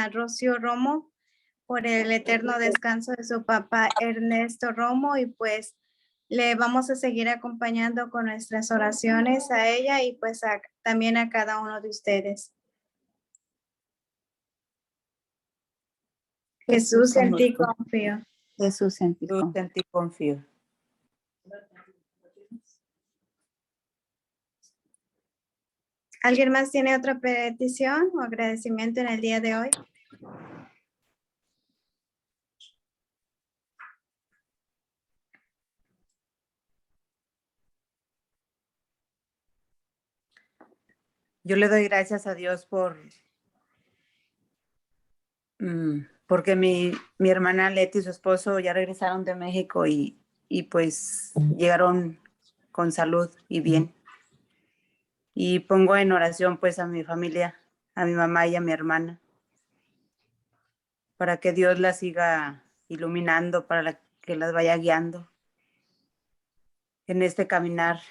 hermana Rocío Romo por el eterno descanso de su papá Ernesto Romo, y pues le vamos a seguir acompañando con nuestras oraciones a ella y pues también a cada uno de ustedes. Jesús, en ti confío. Jesús, en ti Jesús, en ti confío. ¿Alguien más tiene otra petición o agradecimiento en el día de hoy? Yo le doy gracias a Dios porque mi hermana Leti y su esposo ya regresaron de México y pues llegaron con salud y bien. Y pongo en oración pues a mi familia, a mi mamá y a mi hermana, para que Dios las siga iluminando, para que las vaya guiando en este caminar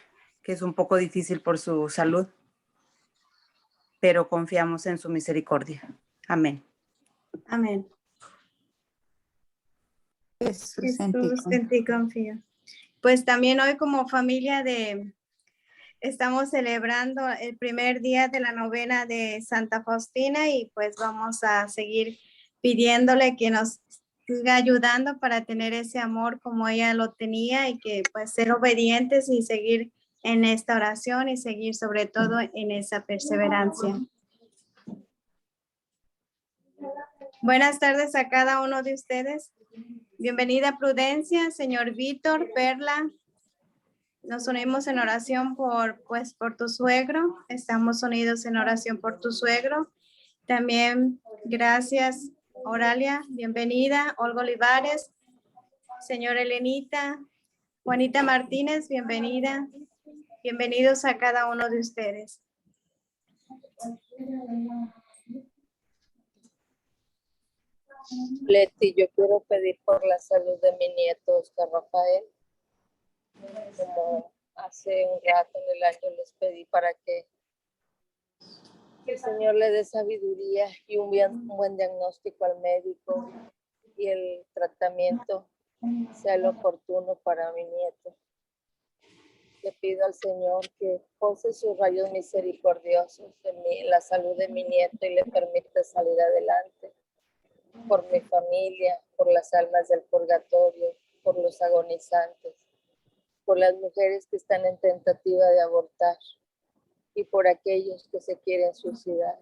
que es un poco difícil por su salud, pero confiamos en su misericordia. Amén. Amén. Jesús, Jesús, en ti confío. Pues también hoy como familia estamos celebrando el primer día de la novena de Santa Faustina y pues vamos a seguir pidiéndole que nos siga ayudando para tener ese amor como ella lo tenía y que pues ser obedientes y seguir en esta oración y seguir sobre todo en esa perseverancia. Buenas tardes a cada uno de ustedes. Bienvenida Prudencia, señor Víctor, Perla. Nos unimos en oración por tu suegro. Estamos unidos en oración por tu suegro. También gracias, Oralia. Bienvenida, Olga Olivares, señora Elenita, Juanita Martínez, bienvenida. Bienvenidos a cada uno de ustedes. Leti, yo quiero pedir por la salud de mi nieto Oscar Rafael. Como hace un rato en el año les pedí para que el Señor le dé sabiduría y un buen diagnóstico al médico y el tratamiento sea lo oportuno para mi nieto. Le pido al Señor que pose sus rayos misericordiosos en la salud de mi nieto y le permita salir adelante. Por mi familia, por las almas del purgatorio, por los agonizantes, por las mujeres que están en tentativa de abortar y por aquellos que se quieren suicidar.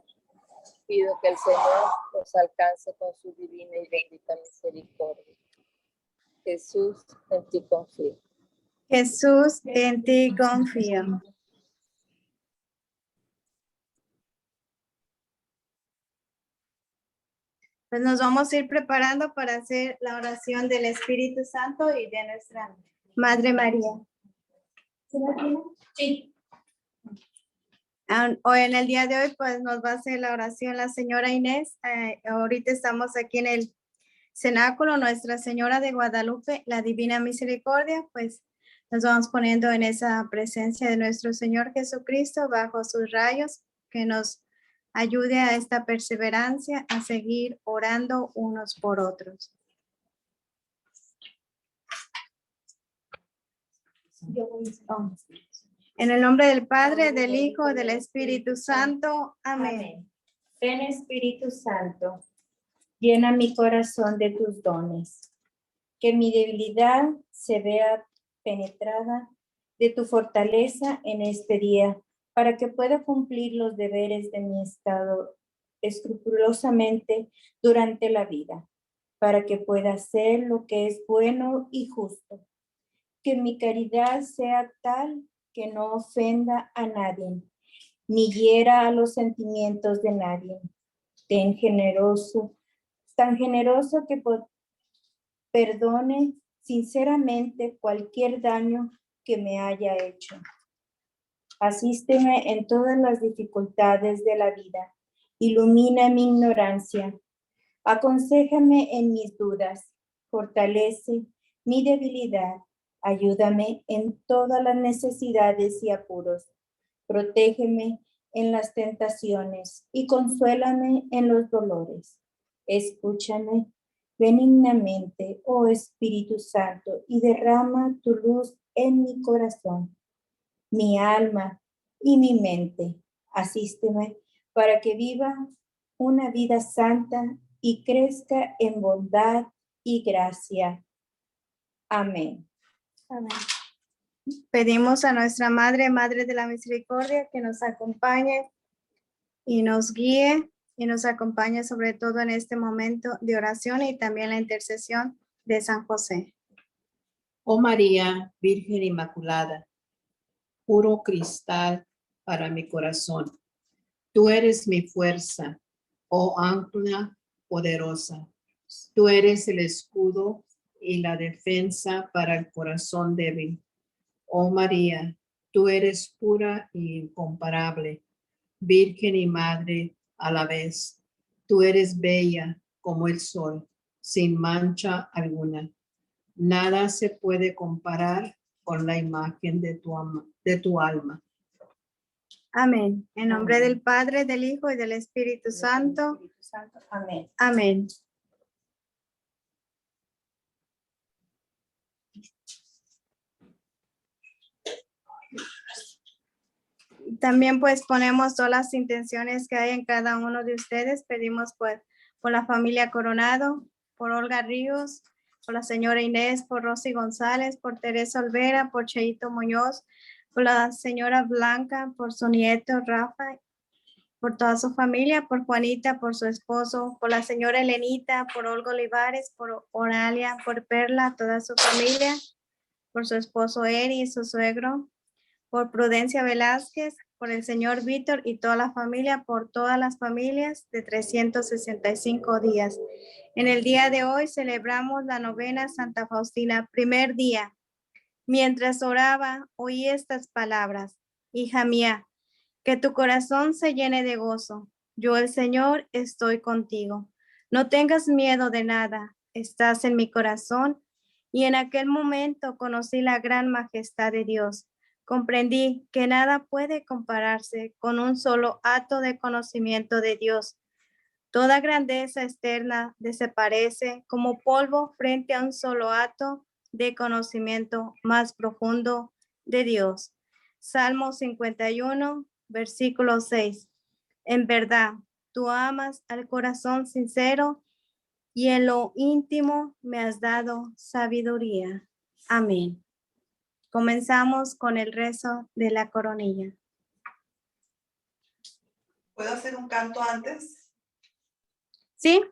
Pido que el Señor los alcance con su divina y bendita misericordia. Jesús, en ti confío. Jesús, en ti confío. Pues nos vamos a ir preparando para hacer la oración del Espíritu Santo y de nuestra Madre María. Sí. Hoy en el día de hoy pues nos va a hacer la oración la señora Inés. Ahorita estamos aquí en el cenáculo Nuestra Señora de Guadalupe, la Divina Misericordia, pues nos vamos poniendo en esa presencia de nuestro Señor Jesucristo bajo sus rayos, que nos ayude a esta perseverancia, a seguir orando unos por otros. En el nombre del Padre, del Hijo, del Espíritu Santo. Amén. Ven Espíritu Santo, llena mi corazón de tus dones, que mi debilidad se vea penetrada de tu fortaleza en este día, para que pueda cumplir los deberes de mi estado escrupulosamente durante la vida, para que pueda hacer lo que es bueno y justo. Que mi caridad sea tal que no ofenda a nadie, ni hiera a los sentimientos de nadie. Tan generoso que perdone sinceramente cualquier daño que me haya hecho. Asísteme en todas las dificultades de la vida. Ilumina mi ignorancia. Aconséjame en mis dudas. Fortalece mi debilidad. Ayúdame en todas las necesidades y apuros. Protégeme en las tentaciones y consuélame en los dolores. Escúchame benignamente, oh Espíritu Santo, y derrama tu luz en mi corazón, mi alma y mi mente. Asísteme para que viva una vida santa y crezca en bondad y gracia. Amén. Amén. Pedimos a nuestra Madre, Madre de la Misericordia, que nos acompañe y nos guíe y nos acompañe sobre todo en este momento de oración y también la intercesión de San José. Oh María, Virgen Inmaculada, puro cristal para mi corazón. Tú eres mi fuerza, oh ancla poderosa. Tú eres el escudo y la defensa para el corazón débil. Oh María, tú eres pura e incomparable, Virgen y Madre a la vez. Tú eres bella como el sol, sin mancha alguna. Nada se puede comparar con la imagen de tu alma. Amén. En nombre del Padre, del Hijo y del Espíritu Santo. Amén. Amén. También pues ponemos todas las intenciones que hay en cada uno de ustedes. Pedimos pues por la familia Coronado, por Olga Ríos, por la señora Inés, por Rosy González, por Teresa Olvera, por Cheito Muñoz, por la señora Blanca, por su nieto Rafa, por toda su familia, por Juanita, por su esposo, por la señora Elenita, por Olga Olivares, por Oralia, por Perla, toda su familia, por su esposo Eri y su suegro, por Prudencia Velázquez, por el señor Víctor y toda la familia, por todas las familias de 365 días. En el día de hoy celebramos la novena Santa Faustina, primer día. Mientras oraba, oí estas palabras: hija mía, que tu corazón se llene de gozo. Yo, el Señor, estoy contigo. No tengas miedo de nada, estás en mi corazón. Y en aquel momento conocí la gran majestad de Dios. Comprendí que nada puede compararse con un solo acto de conocimiento de Dios. Toda grandeza externa desaparece como polvo frente a un solo acto de conocimiento más profundo de Dios. Salmo 51, versículo 6. En verdad, tú amas al corazón sincero y en lo íntimo me has dado sabiduría. Amén. Comenzamos con el rezo de la coronilla. ¿Puedo hacer un canto antes? ¿Sí?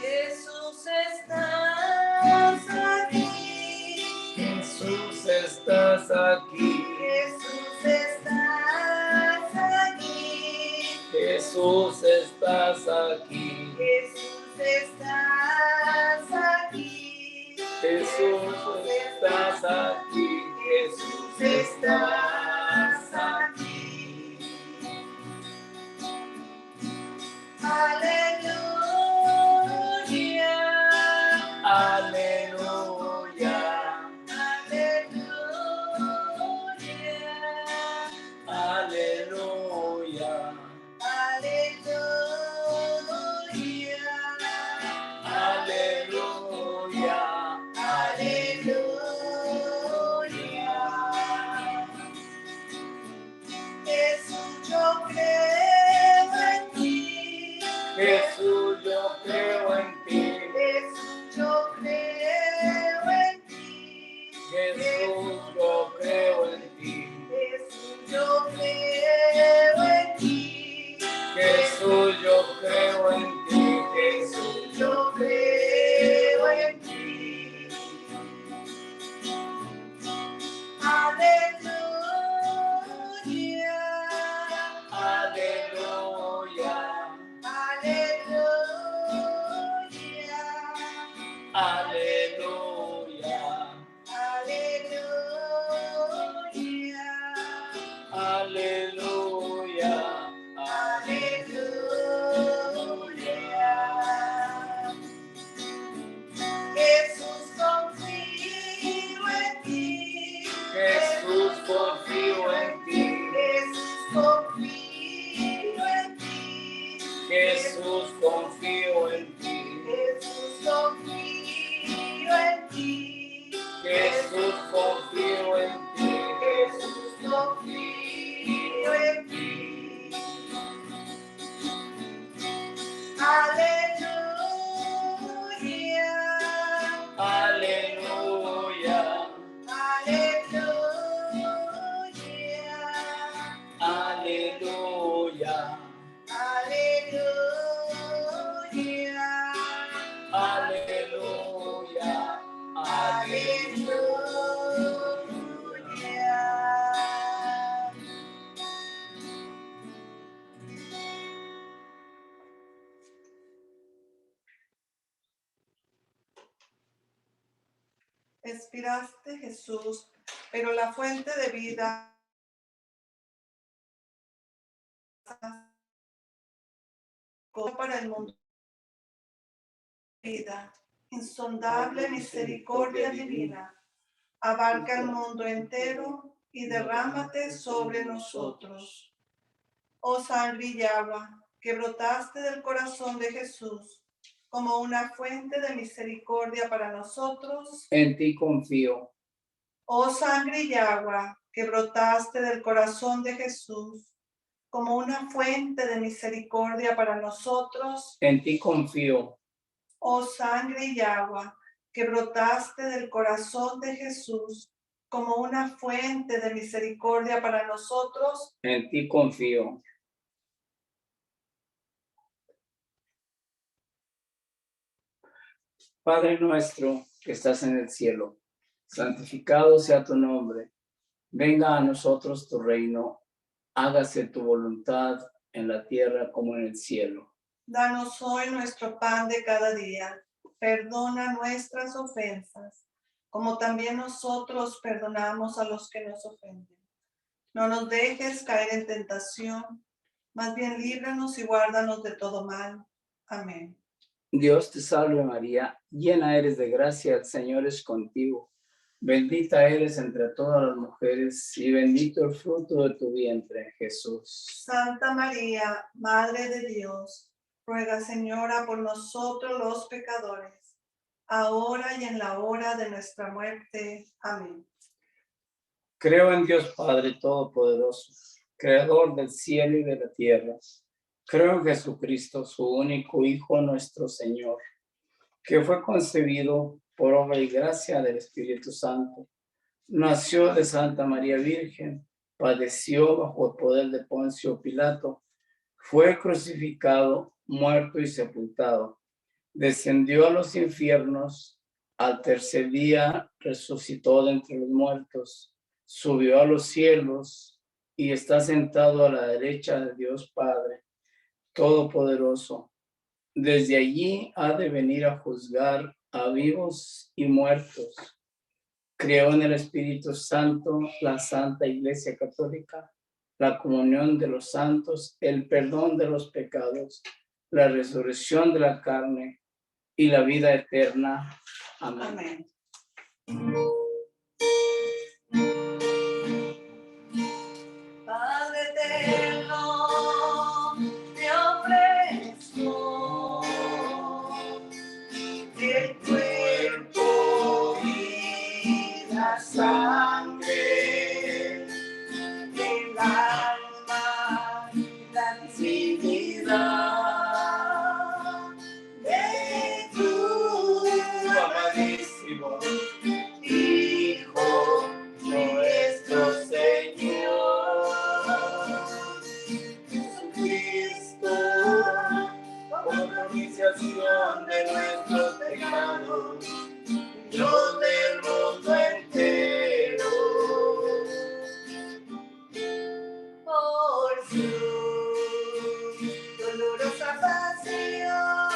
Jesús, estás aquí. Jesús, estás aquí. Jesús, estás aquí. Jesús, estás aquí. Jesús, estás aquí. Jesús, estás aquí. Jesús, estás aquí. Aleluya. Aleluya. Aleluya. Aleluya. Aleluya. Aleluya. Jesús, yo creo en ti. Jesús, yo creo en ti. Jesús, yo creo en ti. Jesús, yo creo en ti. Jesús, yo creo en ti. Jesús, yo creo en ti. Jesús, Yo creo en ti. Aleluya. aleluya. Aleluya. Aleluya. Aleluya. Aleluya. Aleluya. Jesús, confío en ti. Jesús, confío en ti. Jesús, expiraste, Jesús, pero la fuente de vida para el mundo. Vida, insondable misericordia divina, abarca el mundo entero y derrámate sobre nosotros. Oh sangre y agua, que brotaste del corazón de Jesús como una fuente de misericordia para nosotros. En ti confío. Oh sangre y agua, que brotaste del corazón de Jesús como una fuente de misericordia para nosotros. En ti confío. Oh sangre y agua, que brotaste del corazón de Jesús como una fuente de misericordia para nosotros. En ti confío. Padre nuestro que estás en el cielo, santificado sea tu nombre. Venga a nosotros tu reino. Hágase tu voluntad en la tierra como en el cielo. Danos hoy nuestro pan de cada día. Perdona nuestras ofensas, como también nosotros perdonamos a los que nos ofenden. No nos dejes caer en tentación, más bien líbranos y guárdanos de todo mal. Amén. Dios te salve María, llena eres de gracia, el Señor es contigo. Bendita eres entre todas las mujeres y bendito el fruto de tu vientre, Jesús. Santa María, Madre de Dios, ruega, Señora, por nosotros los pecadores, ahora y en la hora de nuestra muerte. Amén. Creo en Dios Padre Todopoderoso, Creador del cielo y de la tierra. Creo en Jesucristo, su único Hijo, nuestro Señor, que fue concebido por obra y gracia del Espíritu Santo. Nació de Santa María Virgen, padeció bajo el poder de Poncio Pilato, fue crucificado, muerto y sepultado. Descendió a los infiernos, al tercer día resucitó de entre los muertos, subió a los cielos y está sentado a la derecha de Dios Padre Todopoderoso. Desde allí ha de venir a juzgar a vivos y muertos. Creo en el Espíritu Santo, la Santa Iglesia Católica, la comunión de los santos, el perdón de los pecados, la resurrección de la carne y la vida eterna. Amén. Amén. Padre eterno, te ofrezco el cuerpo y la sangre, el alma y la divinidad de tu Amadísimo Hijo nuestro Señor Jesucristo, como propiciación de nuestros pecados, Dios del mundo entero, por su dolorosa pasión,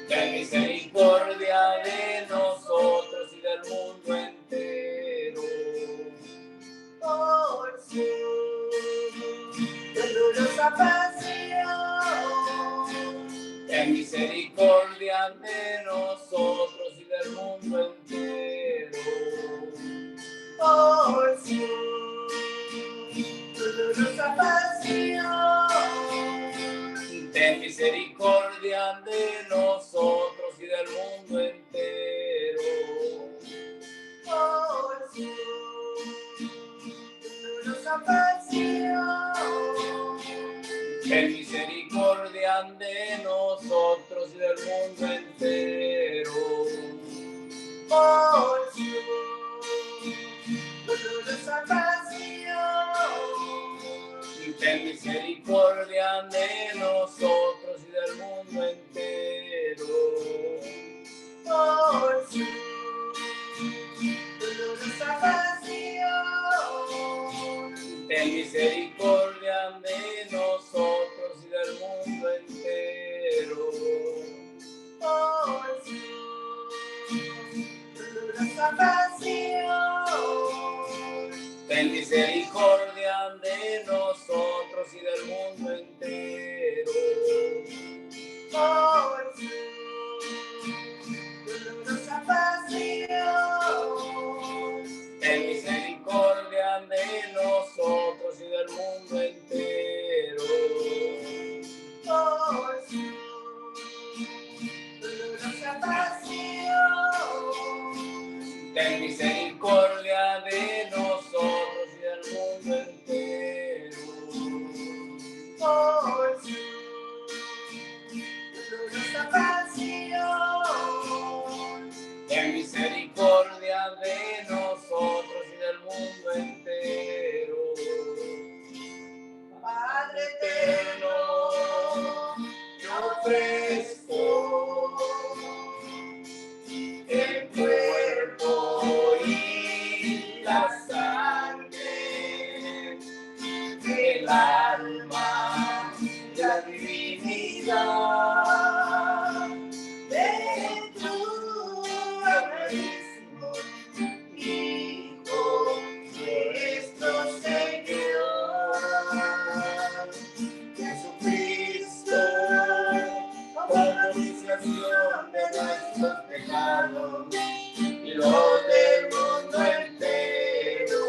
ten misericordia de nosotros y del mundo entero. por su dolorosa pasión, Ten misericordia de nosotros y del mundo entero. por su dolorosa pasión, Ten misericordia de nosotros y del mundo entero. por su dolorosa pasión, Ten misericordia de nosotros y del mundo entero. por su dolorosa pasión, Ten misericordia de nosotros y del mundo entero. por su dolorosa pasión, Ten misericordia de nosotros y del mundo entero. por su ten misericordia de nosotros y del mundo entero. Oh Jesús, dolorosa pasión, Ten misericordia de nosotros y del mundo entero. oh Jesús, dolorosa pasión, Ten misericordia de nosotros y del mundo entero. oh Jesús, dolorosa pasión, Ten misericordia de nosotros y del mundo entero. Padre Eterno, yo ofrezco el cuerpo y la sangre, el alma, la divinidad de tu amadísimo Hijo, nuestro Señor Jesucristo, por propiciación de nuestros pecados y los del mundo entero.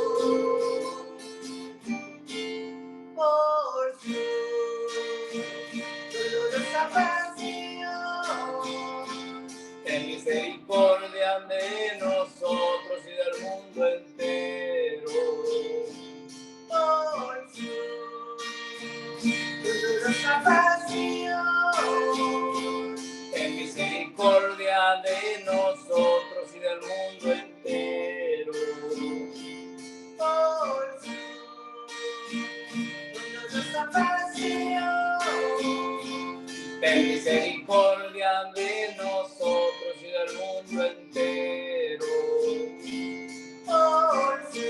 por su dolorosa pasión, Ten misericordia de nosotros y del mundo entero. por su dolorosa pasión, Ten misericordia de nosotros y del mundo entero. por su dolorosa pasión, Ten misericordia de nosotros y del mundo entero. por su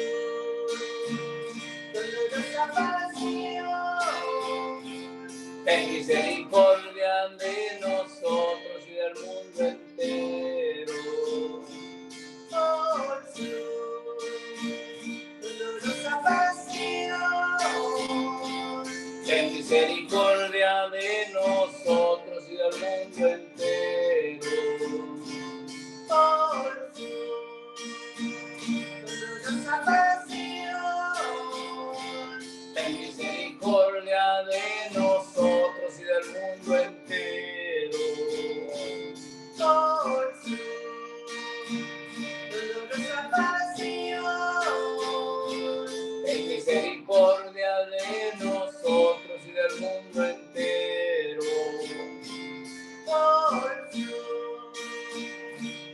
dolorosa pasión, Ten misericordia de nosotros y del mundo entero. por su dolorosa pasión, Ten misericordia de nosotros y del mundo entero. por su dolorosa pasión, Ten misericordia de nosotros y del mundo entero. por su dolorosa pasión, Ten misericordia de nosotros y del mundo entero. por su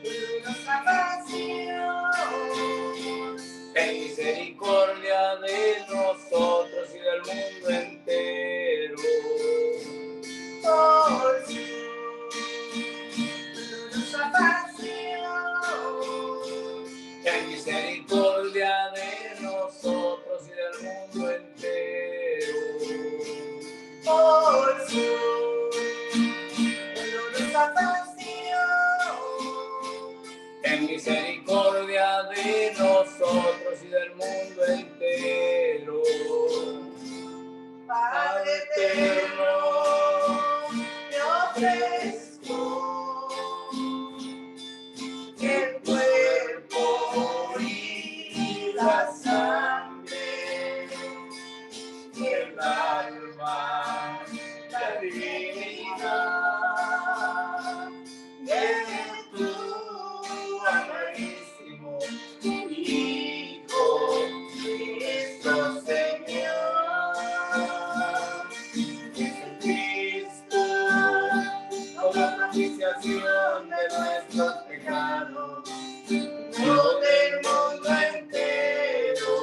dolorosa pasión, Ten misericordia de nosotros y del mundo entero. por su dolorosa pasión, Ten misericordia de nosotros y del mundo entero. por su dolorosa pasión, Ten misericordia de nosotros y del mundo entero. Padre eterno, te ofrezco el cuerpo y la sangre, El alma, la divinidad de tu amadísimo Hijo, Cristo Señor. Jesucristo, por la propiciación de nuestros pecados, no del mundo entero.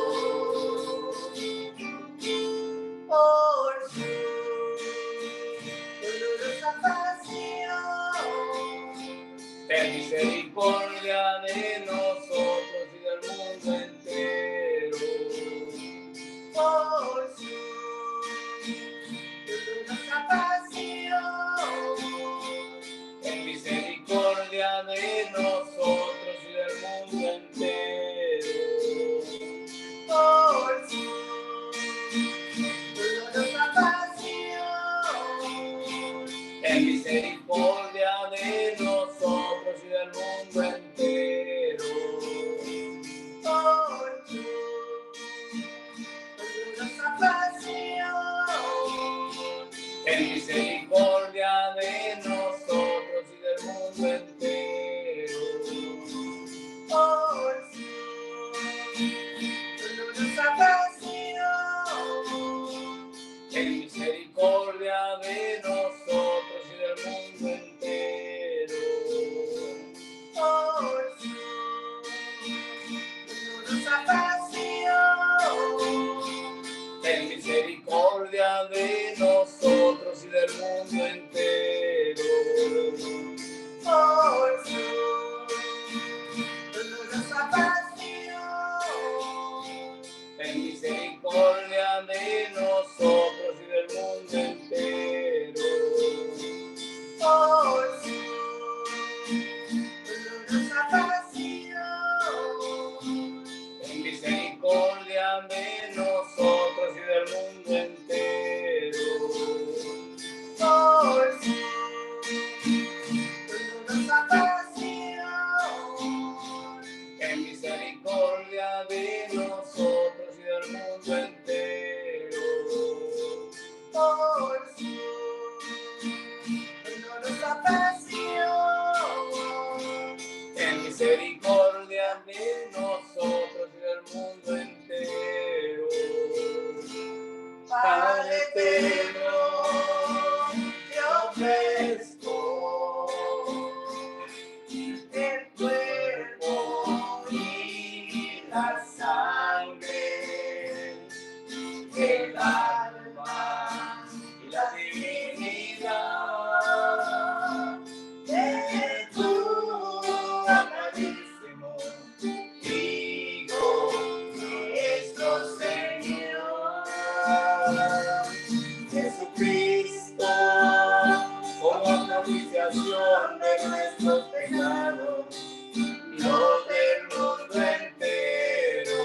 por su ten misericordia de nosotros y del mundo entero. Oh Jesús, dolorosa pasión, Ten misericordia de nosotros y del mundo entero. oh Jesús, dolorosa pasión, Ten misericordia de nosotros y del mundo entero. oh Jesús, dolorosa pasión, Ten misericordia de nosotros y del mundo entero. oh Jesús, dolorosa pasión, Ten misericordia de nosotros y del mundo entero. oh Jesús, dolorosa pasión, Ten misericordia de nosotros y del mundo entero. oh Jesús, dolorosa pasión, Ten misericordia de nosotros y del mundo entero. Padre eterno, te ofrezco el cuerpo y la sangre, el alma y la divinidad de tu amadísimo Hijo, nuestro Señor Jesucristo, como propiciación de nuestros pecados y los del mundo entero.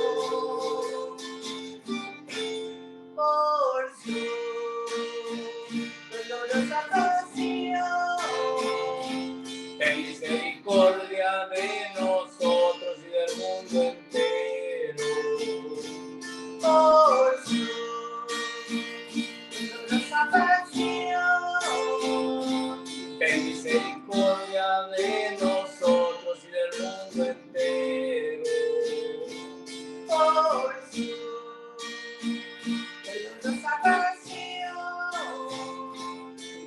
Por su dolorosa pasión, Ten misericordia de nosotros y del mundo entero. por su dolorosa pasión, Ten misericordia de nosotros y del mundo entero. por su dolorosa pasión,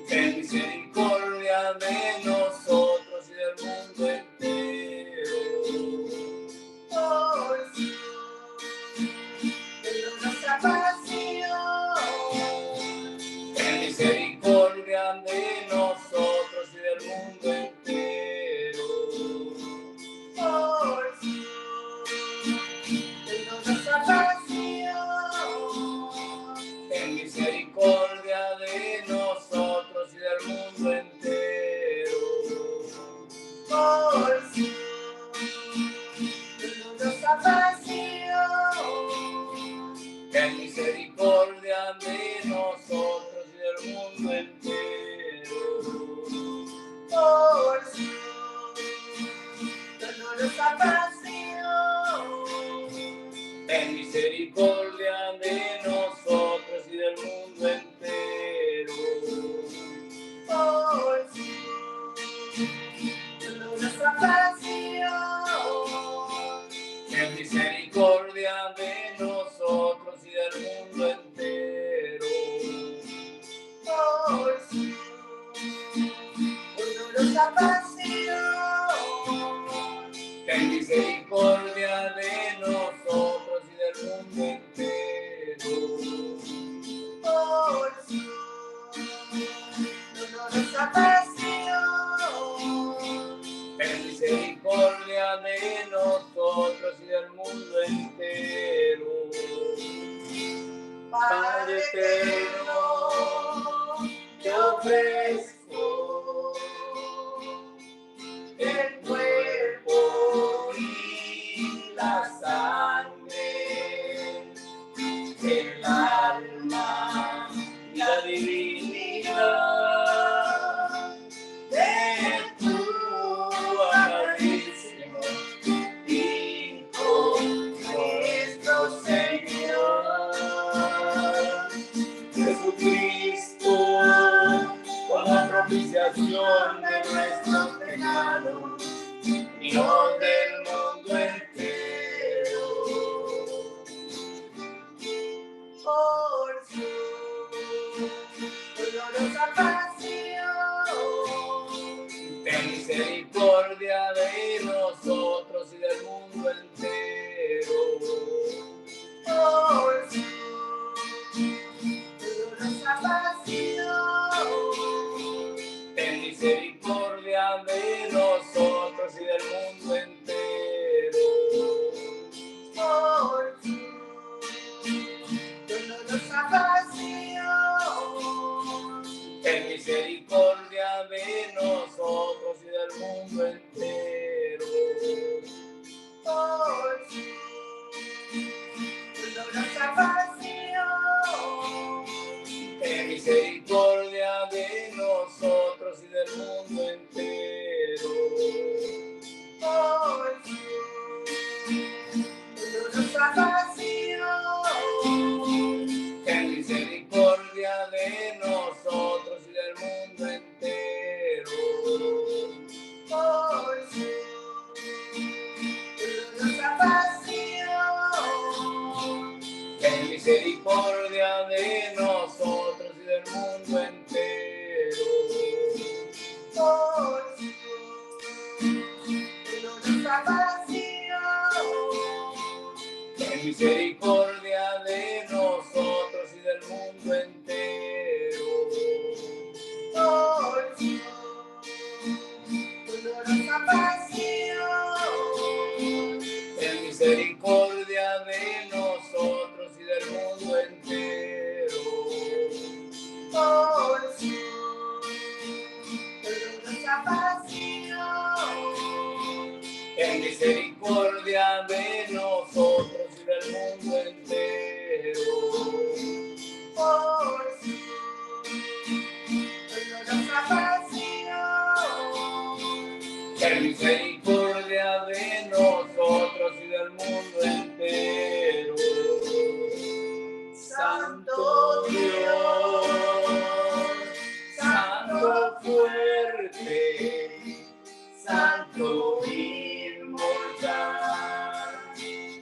Ten misericordia de nosotros y del mundo entero. por su dolorosa pasión, Ten misericordia de nosotros y del mundo entero. por su dolorosa pasión, Ten misericordia de nosotros y del mundo entero. por su dolorosa pasión, Ten misericordia de nosotros y del mundo entero. por su dolorosa pasión, Ten misericordia de nosotros y del mundo entero. por su dolorosa pasión, Ten misericordia de nosotros y del mundo entero. por su dolorosa pasión, Ten misericordia de nosotros y del mundo entero. por su dolorosa pasión, Ten misericordia de nosotros y del mundo entero. Padre eterno, te ofrezco el cuerpo y la sangre, el alma y la divinidad de tu amadísimo Hijo, nuestro Señor Jesucristo. dolorosa pasión. Ten misericordia de nosotros y del mundo entero. Oh Jesús, dolorosa pasión. Ten misericordia de nosotros y del mundo entero. Oh Jesús, dolorosa pasión. Ten misericordia de nosotros y del mundo entero. Oh Jesús, dolorosa pasión. Ten misericordia de nosotros y del mundo entero. Oh Jesús, dolorosa pasión. Ten misericordia de nosotros y del mundo entero. Oh Jesús, dolorosa pasión. Ten misericordia de nosotros y del mundo entero. Oh Jesús, dolorosa pasión. Ten misericordia de nosotros y del mundo entero. Oh Jesús, dolorosa pasión. Ten misericordia de nosotros y del mundo entero. Oh Jesús, dolorosa pasión. Ten misericordia de nosotros y del mundo entero. Oh Jesús, dolorosa pasión. Ten misericordia de nosotros y del mundo entero. Santo Dios, Santo fuerte, Santo inmortal,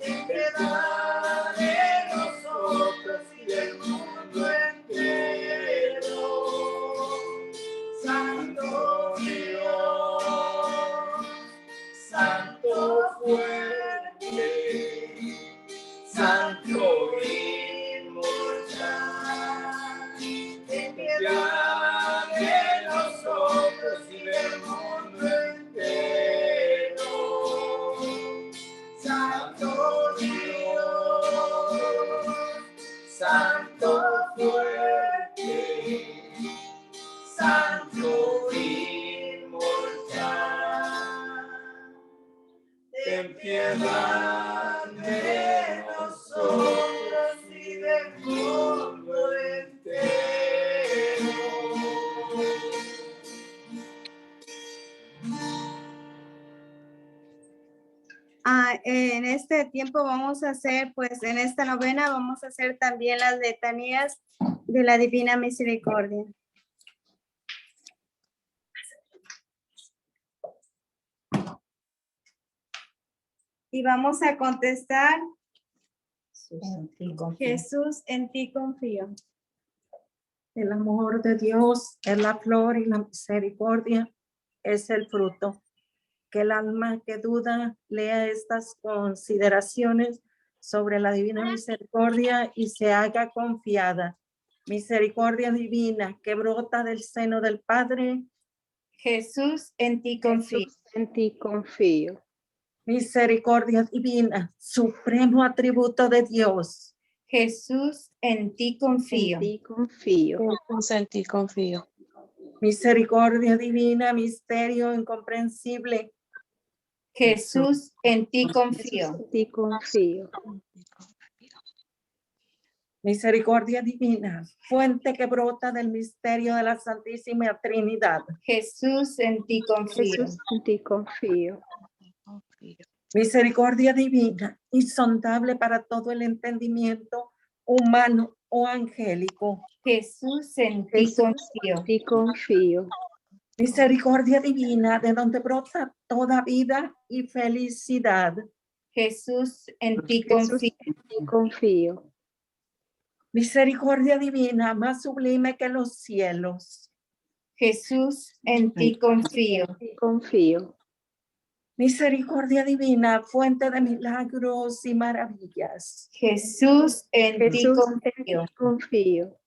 ten piedad de nosotros y del mundo entero. Santo Dios, Santo fuerte, Santo inmortal, ten piedad de nosotros y del mundo entero. Santo Dios, Santo fuerte, Santo inmortal, ten piedad de nosotros y del mundo entero. En este tiempo vamos a hacer, pues en esta novena vamos a hacer también las letanías de la Divina Misericordia. Y vamos a contestar, Jesús, en ti confío. El amor de Dios es la flor y la misericordia es el fruto. Que el alma que duda lea estas consideraciones sobre la divina misericordia y se haga confiada. Misericordia divina que brota del seno del Padre. Jesús, en ti confío. Jesús, en ti confío. Misericordia divina, supremo atributo de Dios. Jesús, en ti confío. En ti confío. Jesús, en ti confío. Misericordia divina, misterio incomprehensible. Jesús, en ti confío. En ti confío. Misericordia divina, fuente que brota del misterio de la Santísima Trinidad. Jesús, en ti confío. Jesús, en ti confío. Misericordia divina, insondable para todo el entendimiento humano o angélico. Jesús, en ti Jesús, en confío. ti confío. Misericordia divina, de donde brota toda vida y felicidad. Jesús, en ti Jesús, confío. en ti confío. Misericordia divina, más sublime que los cielos. Jesús, en ti confío. Confío. Misericordia divina, fuente de milagros y maravillas. Jesús, en ti Jesús, en confío. ti confío.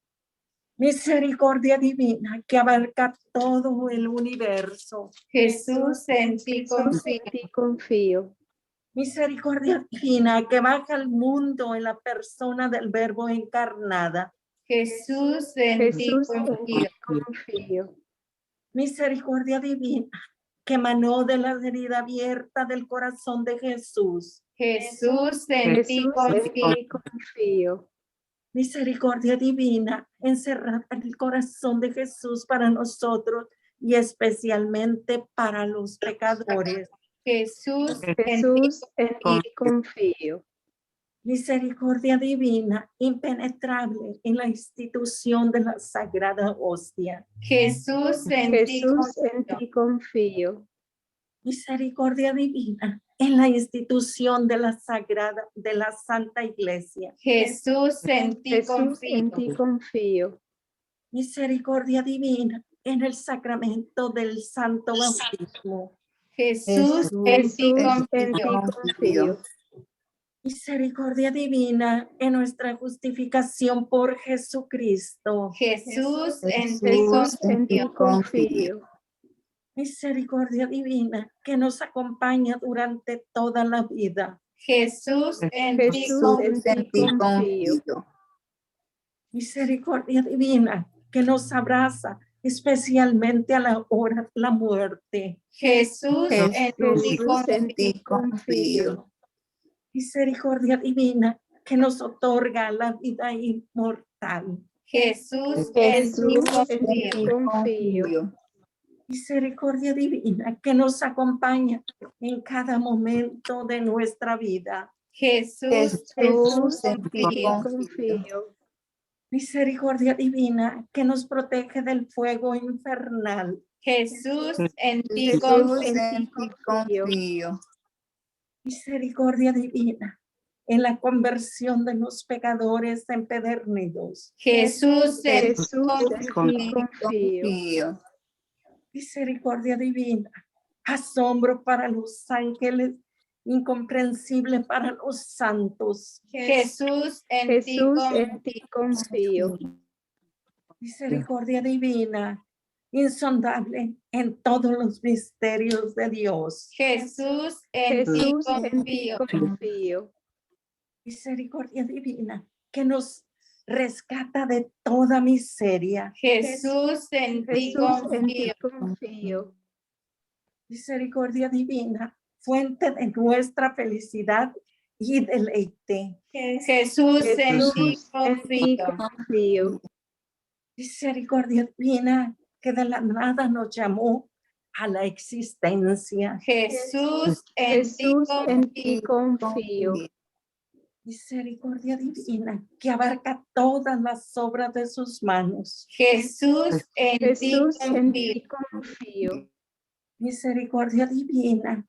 Misericordia divina que abarca todo el universo. Jesús, en ti Jesús, confío. en ti confío. Misericordia divina que baja al mundo en la persona del Verbo encarnada. Jesús, en ti Jesús, en confío. ti confío. Misericordia divina que emanó de la herida abierta del corazón de Jesús. Jesús, en ti Jesús, en confío. ti confío. Misericordia divina encerrada en el corazón de Jesús para nosotros y especialmente para los pecadores. Jesús, en ti Jesús, en ti confío. Misericordia divina impenetrable en la institución de la Sagrada Hostia. Jesús, en ti Jesús, en confío. ti confío. Misericordia divina en la institución de la Santa Iglesia. Jesús, en ti Jesús, en confío. ti confío. Misericordia divina en el sacramento del Santo Bautismo. Jesús, en ti Jesús, en ti confío. confío. Misericordia divina en nuestra justificación por Jesucristo. Jesús, en ti Jesús, en ti confío. confío. Misericordia divina que nos acompaña durante toda la vida. Jesús, en ti Jesús, en ti confío. Misericordia divina que nos abraza especialmente a la hora de la muerte. Jesús, en ti Jesús, en ti confío. Misericordia divina que nos otorga la vida inmortal. Jesús, en ti Jesús, en ti confío. confío. Misericordia divina que nos acompaña en cada momento de nuestra vida. Jesús, Jesús, en ti confío. confío. Misericordia divina que nos protege del fuego infernal. Jesús, en ti Jesús, confío. en ti confío. Misericordia divina en la conversión de los pecadores empedernidos. Jesús, en ti Jesús, en ti confío. Misericordia divina, asombro para los ángeles, incomprensible para los santos. Jesús, en ti Jesús, en confío. ti confío. Misericordia divina, insondable en todos los misterios de Dios. Jesús, en ti Jesús, en ti confío. confío. Misericordia divina que nos rescata de toda miseria. Jesús, en ti Jesús, en ti confío. confío. Misericordia divina, fuente de nuestra felicidad y deleite. Jesús, en ti Jesús, en ti confío. confío. Misericordia divina que de la nada nos llamó a la existencia. Jesús, en ti Jesús, en ti confío. confío. Misericordia divina que abarca todas las obras de sus manos. Jesús, en ti Jesús, en ti confío. confío. Misericordia divina,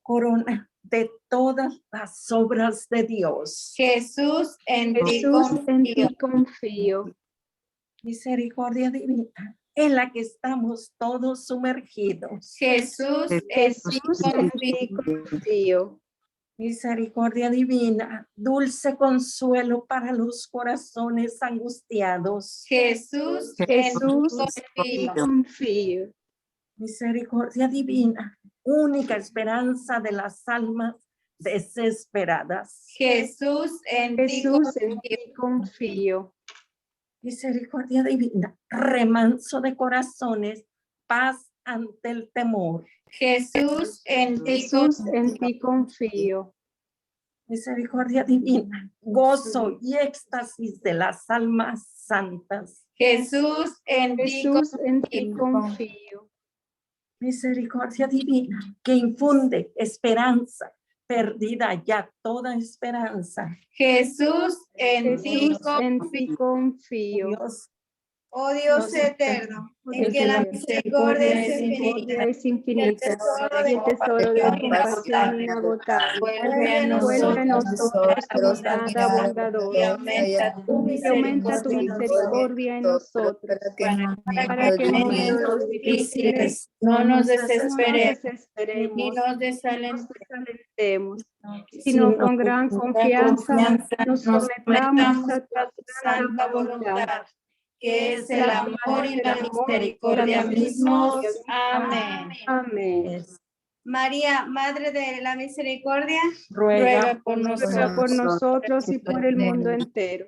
corona de todas las obras de Dios. Jesús, en ti Jesús, en confío. ti confío. Misericordia divina en la que estamos todos sumergidos. Jesús, en ti Jesús, en ti confío. confío. Misericordia divina, dulce consuelo para los corazones angustiados. Jesús, en ti Jesús, en ti confío. confío. Misericordia divina, única esperanza de las almas desesperadas. Jesús, en ti Jesús, en confío. ti confío. Misericordia divina, remanso de corazones, paz ante el temor. Jesús, en ti Jesús, confío. en ti confío. Misericordia divina, gozo y éxtasis de las almas santas. Jesús, en ti Jesús, en ti confío. Misericordia divina, que infunde esperanza, perdida ya toda esperanza. Jesús, en ti Jesús, en ti confío. confío. Dios, Oh Dios eterno, en que la misericordia es infinita, es infinita, y y el tesoro de la compasión inagotable. Vuelve a Vuelve a nosotros nosotros tu mirada bondadosa y aumenta tu misericordia en nosotros, para que en momentos difíciles no nos no nos desesperemos desesperemos, ni nos desalentemos, sino con gran confianza nos sometamos a tu santa voluntad, que es el amor y la misericordia mismos. Amén. Amén. María, Madre de la Misericordia, Ruega por Ruega por nosotros y por el mundo entero.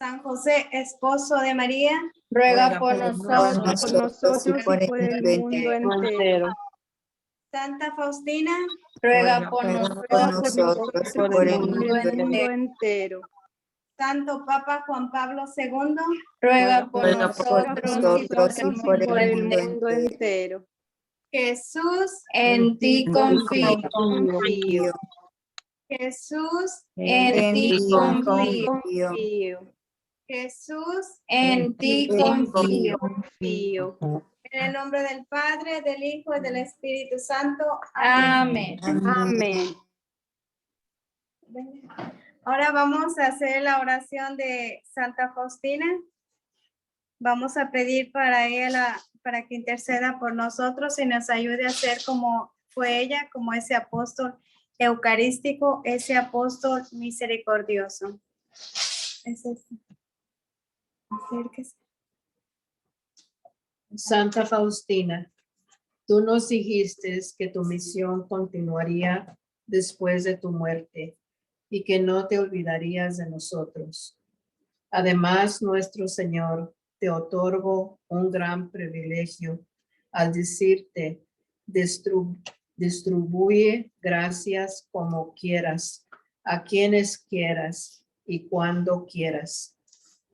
San José, esposo de María, ruega por nosotros. Por nosotros y por el mundo entero. Santa Faustina, Ruega por Ruega por nosotros y por el mundo entero. Santo Papa Juan Pablo II, Ruega por Ruega por nosotros nosotros y por el mundo entero. Jesús, En ti confío. Confío. Jesús, En ti confío. Confío. Jesús, En ti confío. Confío. en el nombre del Padre, del Hijo y del Espíritu Santo. Amén. Amén. Ahora vamos a hacer la oración de Santa Faustina. Vamos a pedir para ella, para que interceda por nosotros y nos ayude a ser como fue ella, como ese apóstol eucarístico, ese apóstol misericordioso. Es este. Acérquese. Santa Faustina, tú nos dijiste que tu misión continuaría después de tu muerte y que no te olvidarías de nosotros. Además, nuestro Señor te otorgó un gran privilegio al decirte, distribuye gracias como quieras, a quienes quieras y cuando quieras.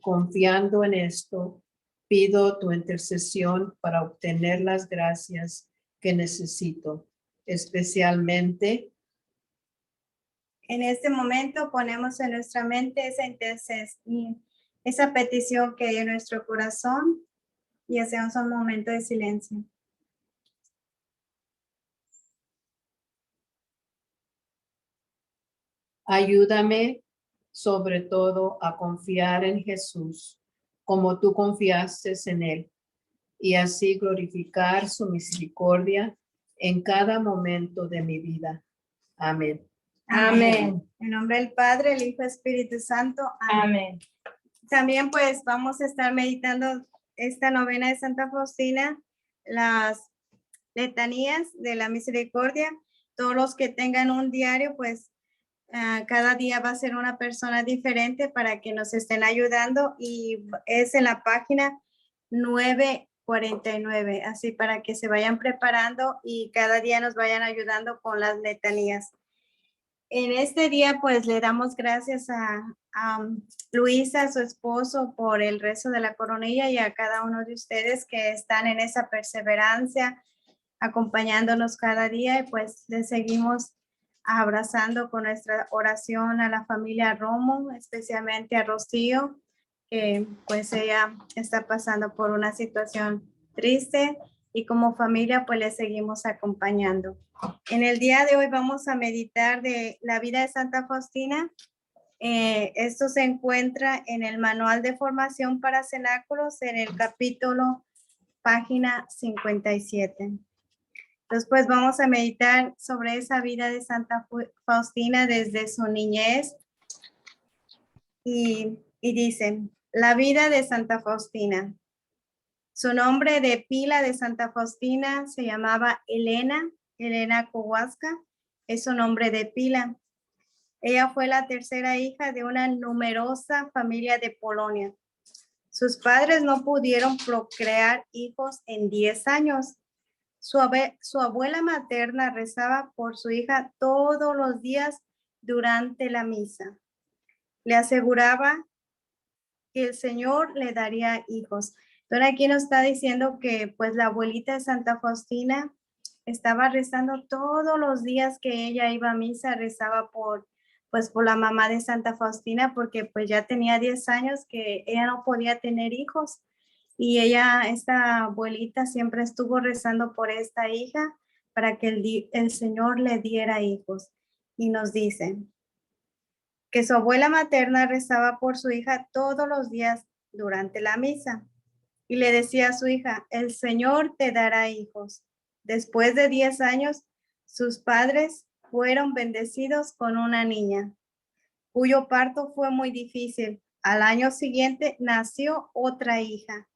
Confiando en esto, pido tu intercesión para obtener las gracias que necesito, especialmente. En este momento ponemos en nuestra mente esa petición que hay en nuestro corazón y hacemos un momento de silencio. Ayúdame sobre todo a confiar en Jesús como tú confiaste en él y así glorificar su misericordia en cada momento de mi vida. Amén. Amén. En nombre del Padre, el Hijo y el Espíritu Santo. Amén. También pues vamos a estar meditando esta novena de Santa Faustina, las letanías de la misericordia. Todos los que tengan un diario, pues cada día va a ser una persona diferente para que nos estén ayudando y es en la página 949, así para que se vayan preparando y cada día nos vayan ayudando con las letanías. En este día, pues, le damos gracias a Luisa, su esposo, por el rezo de la coronilla y a cada uno de ustedes que están en esa perseverancia, acompañándonos cada día y pues les seguimos abrazando con nuestra oración a la familia Romo, especialmente a Rocío, que pues ella está pasando por una situación triste y como familia pues le seguimos acompañando. En el día de hoy vamos a meditar de la vida de Santa Faustina. Esto se encuentra en el manual de formación para cenáculos en el capítulo página 57. Entonces, pues vamos a meditar sobre esa vida de Santa Faustina desde su niñez. Y dice, la vida de Santa Faustina. Su nombre de pila de Santa Faustina se llamaba Elena Kowalska, es su nombre de pila. Ella fue la tercera hija de una numerosa familia de Polonia. Sus padres no pudieron procrear hijos en 10 años. Su abuela materna rezaba por su hija todos los días durante la misa. Le aseguraba que el Señor le daría hijos. Entonces aquí nos está diciendo que pues la abuelita de Santa Faustina estaba rezando todos los días que ella iba a misa, rezaba por la mamá de Santa Faustina porque pues ya tenía 10 años que ella no podía tener hijos. Y ella, esta abuelita, siempre estuvo rezando por esta hija para que el Señor le diera hijos. Y nos dice que su abuela materna rezaba por su hija todos los días durante la misa. Y le decía a su hija, el Señor te dará hijos. Después de 10 años, sus padres fueron bendecidos con una niña, cuyo parto fue muy difícil. Al año siguiente nació otra hija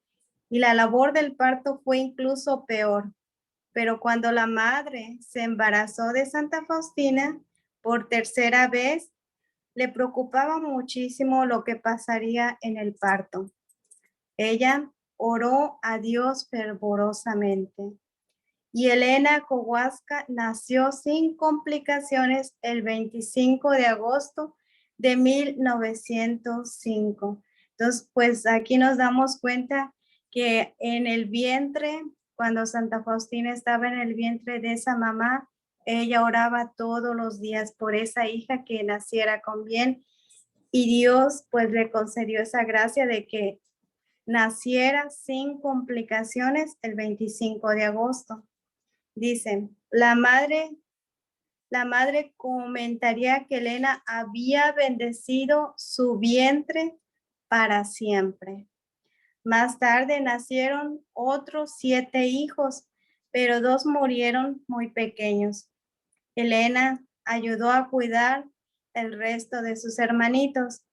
y la labor del parto fue incluso peor. Pero cuando la madre se embarazó de Santa Faustina por tercera vez, le preocupaba muchísimo lo que pasaría en el parto. Ella oró a Dios fervorosamente y Elena Kowalska nació sin complicaciones el 25 de agosto de 1905. Entonces, pues aquí nos damos cuenta que en el vientre, cuando Santa Faustina estaba en el vientre de esa mamá, ella oraba todos los días por esa hija que naciera con bien y Dios pues le concedió esa gracia de que naciera sin complicaciones el 25 de agosto. Dice, la madre comentaría que Elena había bendecido su vientre para siempre. Más tarde nacieron otros 7 hijos, pero 2 murieron muy pequeños. Elena ayudó a cuidar el resto de sus hermanitos.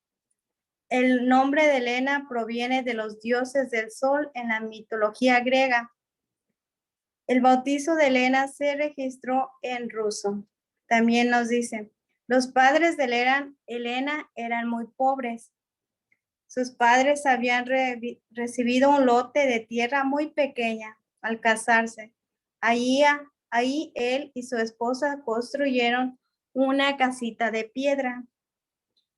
El nombre de Elena proviene de los dioses del sol en la mitología griega. El bautizo de Elena se registró en ruso. También nos dice, los padres de Elena eran muy pobres. Sus padres habían recibido un lote de tierra muy pequeña al casarse. Ahí él y su esposa construyeron una casita de piedra.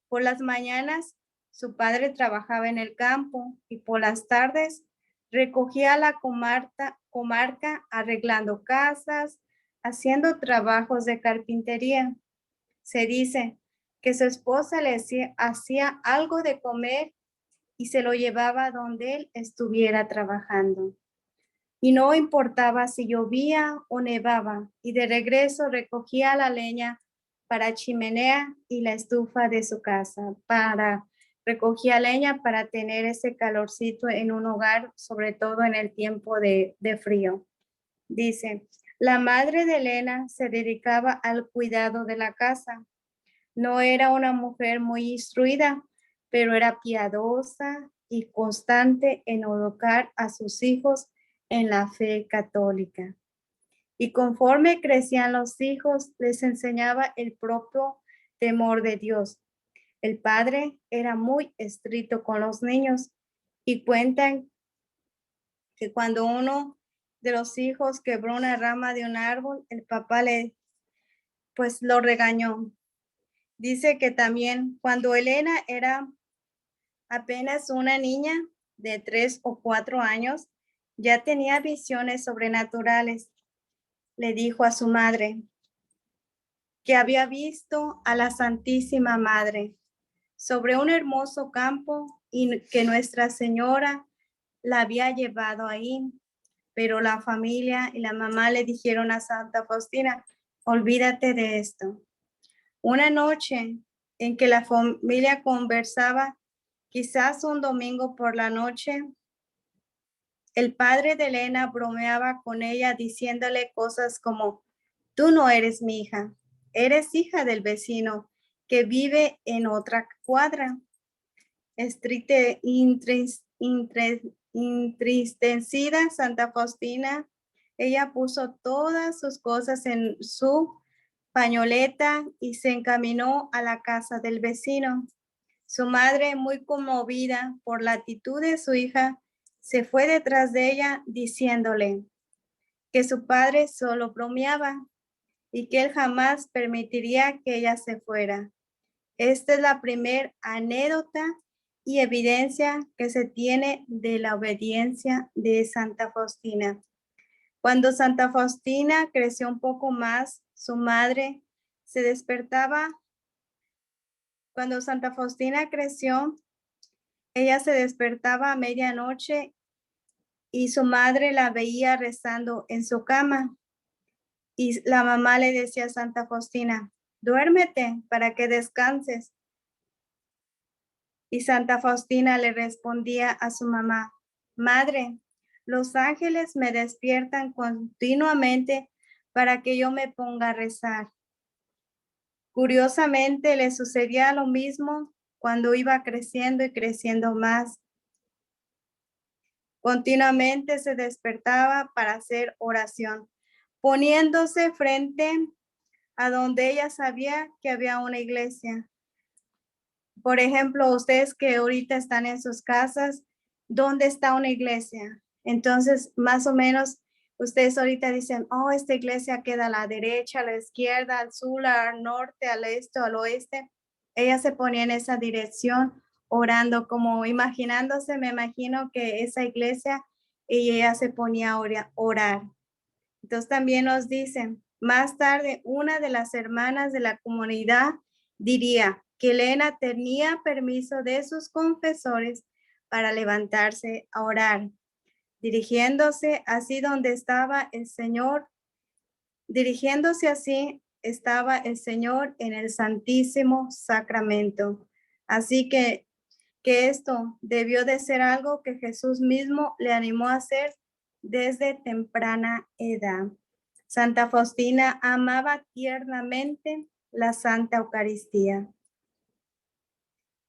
Por las mañanas, su padre trabajaba en el campo y por las tardes recogía la comarca arreglando casas, haciendo trabajos de carpintería. Se dice que su esposa le hacía algo de comer y se lo llevaba donde él estuviera trabajando. Y no importaba si llovía o nevaba, y de regreso recogía la leña para chimenea y la estufa de su casa, recogía leña para tener ese calorcito en un hogar, sobre todo en el tiempo de frío. Dice, la madre de Elena se dedicaba al cuidado de la casa. No era una mujer muy instruida, pero era piadosa y constante en educar a sus hijos en la fe católica. Y conforme crecían los hijos, les enseñaba el propio temor de Dios. El padre era muy estricto con los niños y cuentan que cuando uno de los hijos quebró una rama de un árbol, el papá pues lo regañó. Dice que también cuando Elena era apenas una niña de 3 o 4 años, ya tenía visiones sobrenaturales. Le dijo a su madre que había visto a la Santísima Madre sobre un hermoso campo y que Nuestra Señora la había llevado ahí. Pero la familia y la mamá le dijeron a Santa Faustina, olvídate de esto. Una noche en que la familia conversaba, quizás un domingo por la noche, el padre de Elena bromeaba con ella diciéndole cosas como, tú no eres mi hija, eres hija del vecino que vive en otra cuadra. Entristecida Santa Faustina, ella puso todas sus cosas en su pañoleta y se encaminó a la casa del vecino. Su madre, muy conmovida por la actitud de su hija, se fue detrás de ella diciéndole que su padre solo bromeaba y que él jamás permitiría que ella se fuera. Esta es la primera anécdota y evidencia que se tiene de la obediencia de Santa Faustina. Cuando Santa Faustina creció un poco más, su madre se despertaba. Cuando Santa Faustina creció, ella se despertaba a medianoche y su madre la veía rezando en su cama. Y la mamá le decía a Santa Faustina, duérmete para que descanses. Y Santa Faustina le respondía a su mamá, madre, los ángeles me despiertan continuamente para que yo me ponga a rezar. Curiosamente le sucedía lo mismo cuando iba creciendo y creciendo más. Continuamente se despertaba para hacer oración, poniéndose frente a donde ella sabía que había una iglesia. Por ejemplo, ustedes que ahorita están en sus casas, ¿dónde está una iglesia? Entonces, más o menos, ustedes ahorita dicen, oh, esta iglesia queda a la derecha, a la izquierda, al sur, al norte, al este, al oeste. Ella se ponía en esa dirección orando, como imaginándose, me imagino que esa iglesia, y ella se ponía a orar. Entonces también nos dicen, más tarde, una de las hermanas de la comunidad diría que Elena tenía permiso de sus confesores para levantarse a orar, dirigiéndose así estaba el Señor en el Santísimo Sacramento. Así que esto debió de ser algo que Jesús mismo le animó a hacer desde temprana edad. Santa Faustina amaba tiernamente la Santa Eucaristía.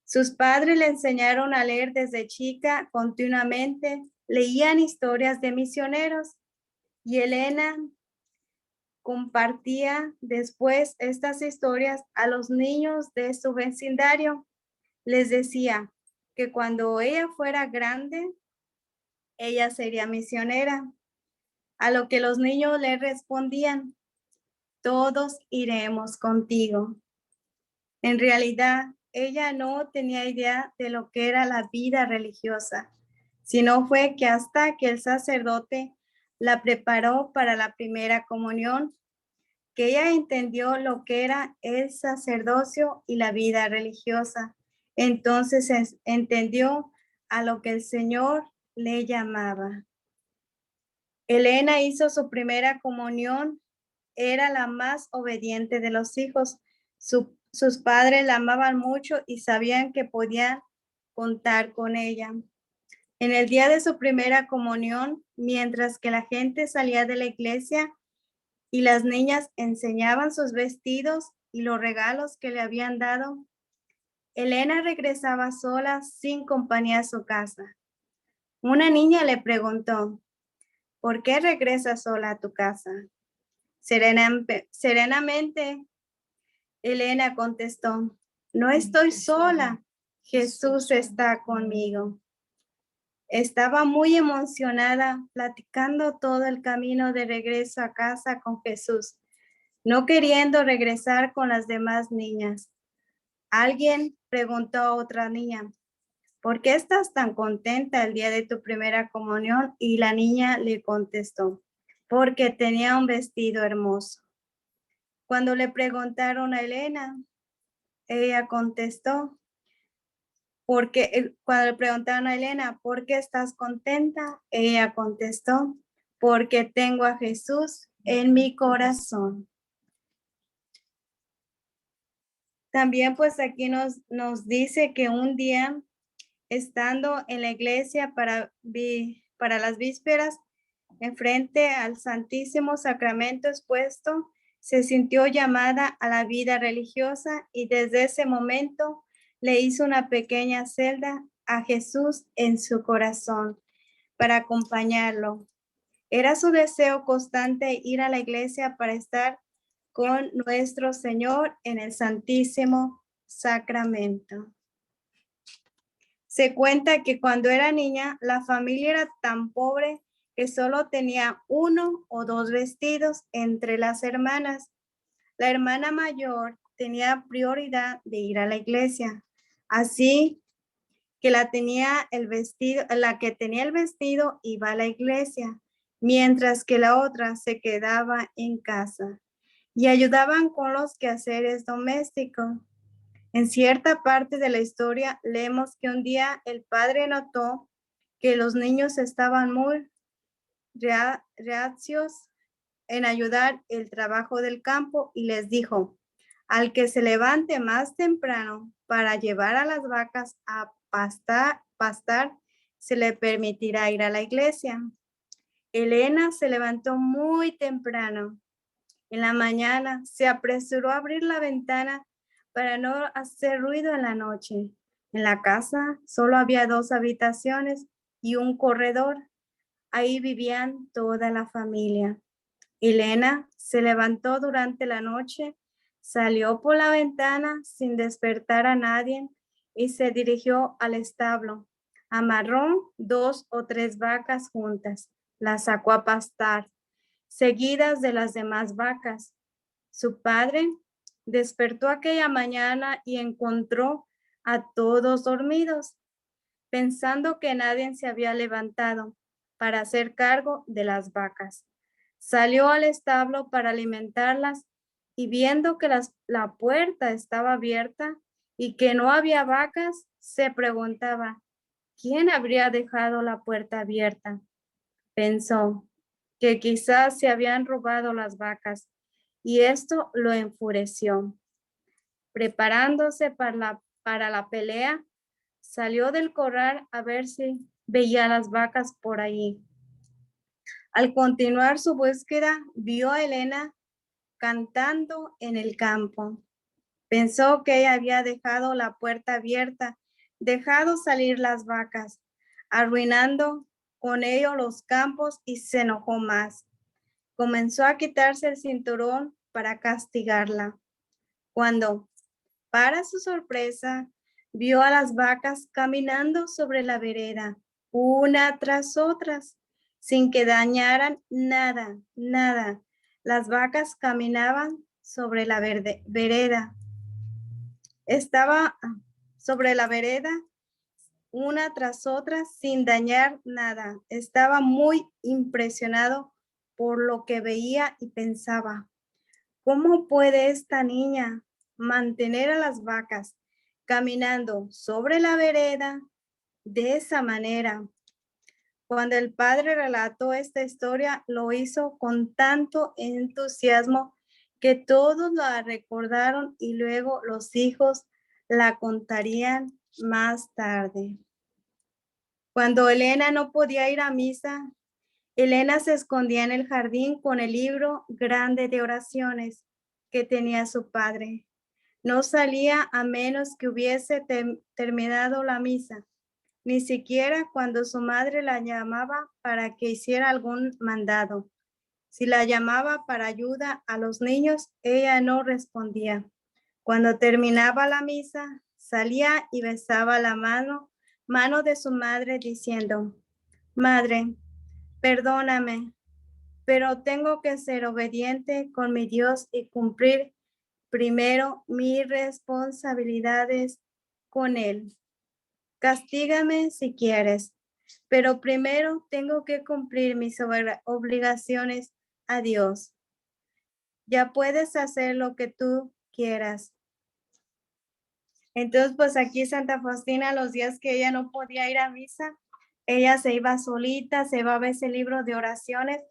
Sus padres le enseñaron a leer desde chica continuamente, leían historias de misioneros y Elena compartía después estas historias a los niños de su vecindario. Les decía que cuando ella fuera grande, ella sería misionera. A lo que los niños le respondían, todos iremos contigo. En realidad, ella no tenía idea de lo que era la vida religiosa, sino fue que hasta que el sacerdote la preparó para la primera comunión, que ella entendió lo que era el sacerdocio y la vida religiosa. Entonces entendió a lo que el Señor le llamaba. Elena hizo su primera comunión, era la más obediente de los hijos. Sus padres la amaban mucho y sabían que podían contar con ella. En el día de su primera comunión, mientras que la gente salía de la iglesia y las niñas enseñaban sus vestidos y los regalos que le habían dado, Elena regresaba sola sin compañía a su casa. Una niña le preguntó, ¿por qué regresas sola a tu casa? Serenamente, Elena contestó, no estoy sola, Jesús está conmigo. Estaba muy emocionada, platicando todo el camino de regreso a casa con Jesús, no queriendo regresar con las demás niñas. Alguien preguntó a otra niña, ¿por qué estás tan contenta el día de tu primera comunión? Y la niña le contestó, porque tenía un vestido hermoso. Cuando le preguntaron a Elena, ella contestó, cuando le preguntaron a Elena, ¿por qué estás contenta? Ella contestó, porque tengo a Jesús en mi corazón. También pues aquí nos dice que un día, estando en la iglesia para las vísperas, enfrente al Santísimo Sacramento expuesto, se sintió llamada a la vida religiosa y desde ese momento le hizo una pequeña celda a Jesús en su corazón para acompañarlo. Era su deseo constante ir a la iglesia para estar con nuestro Señor en el Santísimo Sacramento. Se cuenta que cuando era niña, la familia era tan pobre que solo tenía 1 o 2 vestidos entre las hermanas. La hermana mayor tenía prioridad de ir a la iglesia, así que la que tenía el vestido iba a la iglesia, mientras que la otra se quedaba en casa y ayudaban con los quehaceres domésticos. En cierta parte de la historia leemos que un día el padre notó que los niños estaban muy reacios en ayudar el trabajo del campo y les dijo: al que se levante más temprano para llevar a las vacas a pastar, se le permitirá ir a la iglesia. Elena se levantó muy temprano. En la mañana se apresuró a abrir la ventana para no hacer ruido en la noche. En la casa solo había 2 habitaciones y un corredor. Ahí vivían toda la familia. Elena se levantó durante la noche, salió por la ventana sin despertar a nadie y se dirigió al establo. Amarró 2 o 3 vacas juntas, las sacó a pastar, seguidas de las demás vacas. Su padre despertó aquella mañana y encontró a todos dormidos, pensando que nadie se había levantado para hacer cargo de las vacas. Salió al establo para alimentarlas y viendo que la puerta estaba abierta y que no había vacas, se preguntaba: ¿quién habría dejado la puerta abierta? Pensó que quizás se habían robado las vacas y esto lo enfureció. Preparándose para la pelea, salió del corral a ver si veía las vacas por ahí. Al continuar su búsqueda, vio a Elena cantando en el campo. Pensó que ella había dejado la puerta abierta, dejado salir las vacas, arruinando con ello los campos, y se enojó más. Comenzó a quitarse el cinturón para castigarla. Cuando, para su sorpresa, vio a las vacas caminando sobre la vereda, una tras otras, sin que dañaran nada. Las vacas caminaban sobre la vereda. Estaba sobre la vereda, una tras otra, sin dañar nada. Estaba muy impresionado por lo que veía y pensaba: ¿cómo puede esta niña mantener a las vacas caminando sobre la vereda de esa manera? Cuando el padre relató esta historia, lo hizo con tanto entusiasmo que todos la recordaron y luego los hijos la contarían más tarde. Cuando Elena no podía ir a misa, Elena se escondía en el jardín con el libro grande de oraciones que tenía su padre. No salía a menos que hubiese terminado la misa, ni siquiera cuando su madre la llamaba para que hiciera algún mandado. Si la llamaba para ayuda a los niños, ella no respondía. Cuando terminaba la misa, salía y besaba la mano de su madre diciendo: Madre, perdóname, pero tengo que ser obediente con mi Dios y cumplir primero mis responsabilidades con Él. Castígame si quieres, pero primero tengo que cumplir mis obligaciones a Dios. Ya puedes hacer lo que tú quieras. Entonces, pues aquí Santa Faustina, los días que ella no podía ir a misa, ella se iba solita, se iba a ver ese libro de oraciones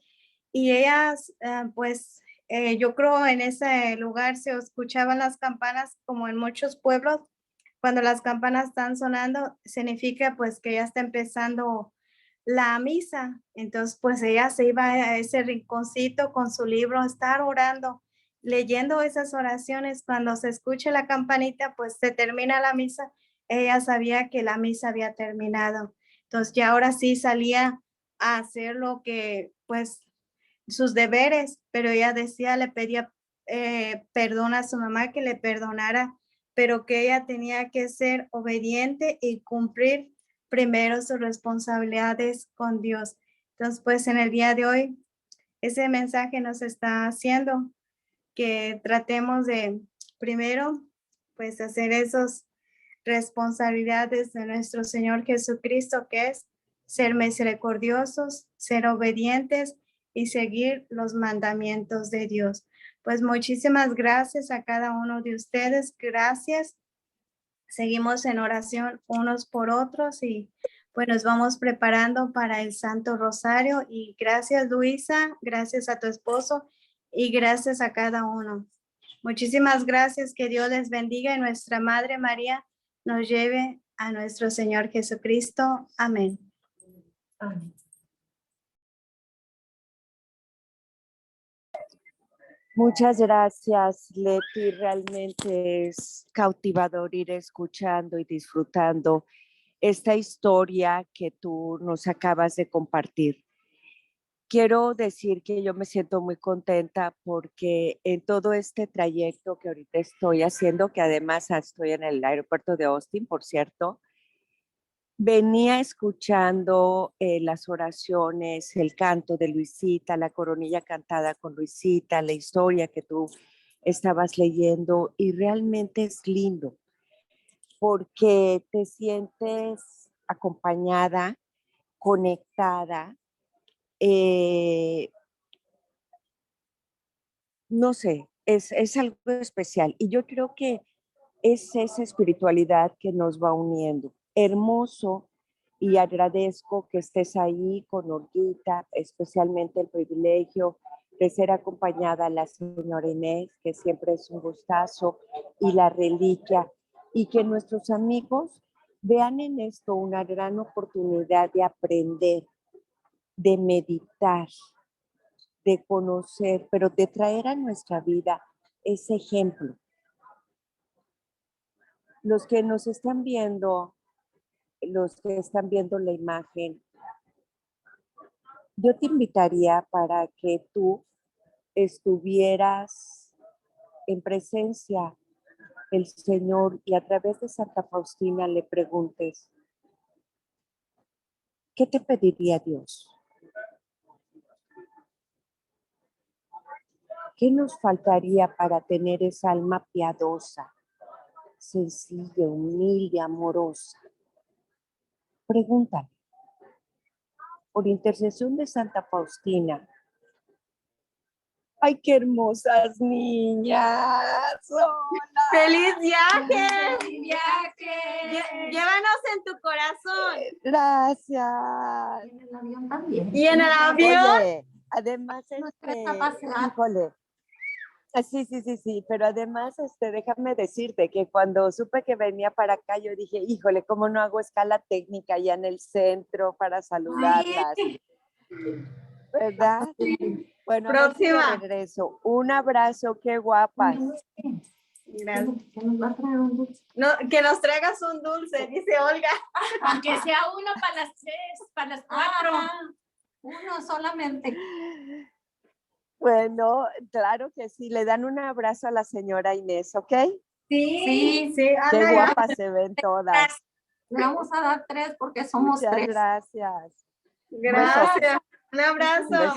y ellas, yo creo en ese lugar se escuchaban las campanas como en muchos pueblos. Cuando las campanas están sonando, significa pues que ya está empezando la misa. Entonces, pues ella se iba a ese rinconcito con su libro, estar orando, leyendo esas oraciones. Cuando se escucha la campanita, pues se termina la misa. Ella sabía que la misa había terminado. Entonces, ya ahora sí salía a hacer lo que, pues, sus deberes, pero ella decía, le pedía perdón a su mamá, que le perdonara, pero que ella tenía que ser obediente y cumplir primero sus responsabilidades con Dios. Entonces, pues en el día de hoy, ese mensaje nos está haciendo que tratemos de primero, pues hacer esas responsabilidades de nuestro Señor Jesucristo, que es ser misericordiosos, ser obedientes y seguir los mandamientos de Dios. Pues muchísimas gracias a cada uno de ustedes. Gracias. Seguimos en oración unos por otros y pues nos vamos preparando para el Santo Rosario. Y gracias, Luisa, gracias a tu esposo y gracias a cada uno. Muchísimas gracias, que Dios les bendiga y nuestra Madre María nos lleve a nuestro Señor Jesucristo. Amén. Amén. Muchas gracias, Leti. Realmente es cautivador ir escuchando y disfrutando esta historia que tú nos acabas de compartir. Quiero decir que yo me siento muy contenta porque en todo este trayecto que ahorita estoy haciendo, que además estoy en el aeropuerto de Austin, por cierto, venía escuchando las oraciones, el canto de Luisita, la coronilla cantada con Luisita, la historia que tú estabas leyendo, y realmente es lindo porque te sientes acompañada, conectada, no sé, es algo especial. Y yo creo que es esa espiritualidad que nos va uniendo. Hermoso, y agradezco que estés ahí con Olguita, especialmente el privilegio de ser acompañada a la señora Inés, que siempre es un gustazo, y la reliquia, y que nuestros amigos vean en esto una gran oportunidad de aprender, de meditar, de conocer, pero de traer a nuestra vida ese ejemplo. Los que nos están viendo, los que están viendo la imagen, yo te invitaría para que tú estuvieras en presencia del Señor y a través de Santa Faustina le preguntes, ¿qué te pediría Dios? ¿Qué nos faltaría para tener esa alma piadosa, sencilla, humilde, amorosa? Pregúntale. Por intercesión de Santa Faustina. ¡Ay, qué hermosas niñas! ¡Hola! ¡Feliz viaje! ¡Feliz viaje! Llévanos en tu corazón. Gracias. En el avión también. ¿Y en el avión? Oye, además, híjole. Sí, pero además, déjame decirte que cuando supe que venía para acá, yo dije, híjole, ¿cómo no hago escala técnica ya en el centro para saludarlas? ¿Verdad? Bueno, a ver si de regreso. Un abrazo, qué guapas. Gracias. ¿Qué nos va a traer un dulce? No, que nos traigas un dulce, dice Olga. Aunque sea uno para las 3, para las 4. Uno solamente. Bueno, claro que sí. Le dan un abrazo a la señora Inés, ¿ok? Sí. Qué guapas se ven todas. Le vamos a dar 3 porque somos Muchas 3. gracias. Gracias. Un abrazo. Un beso.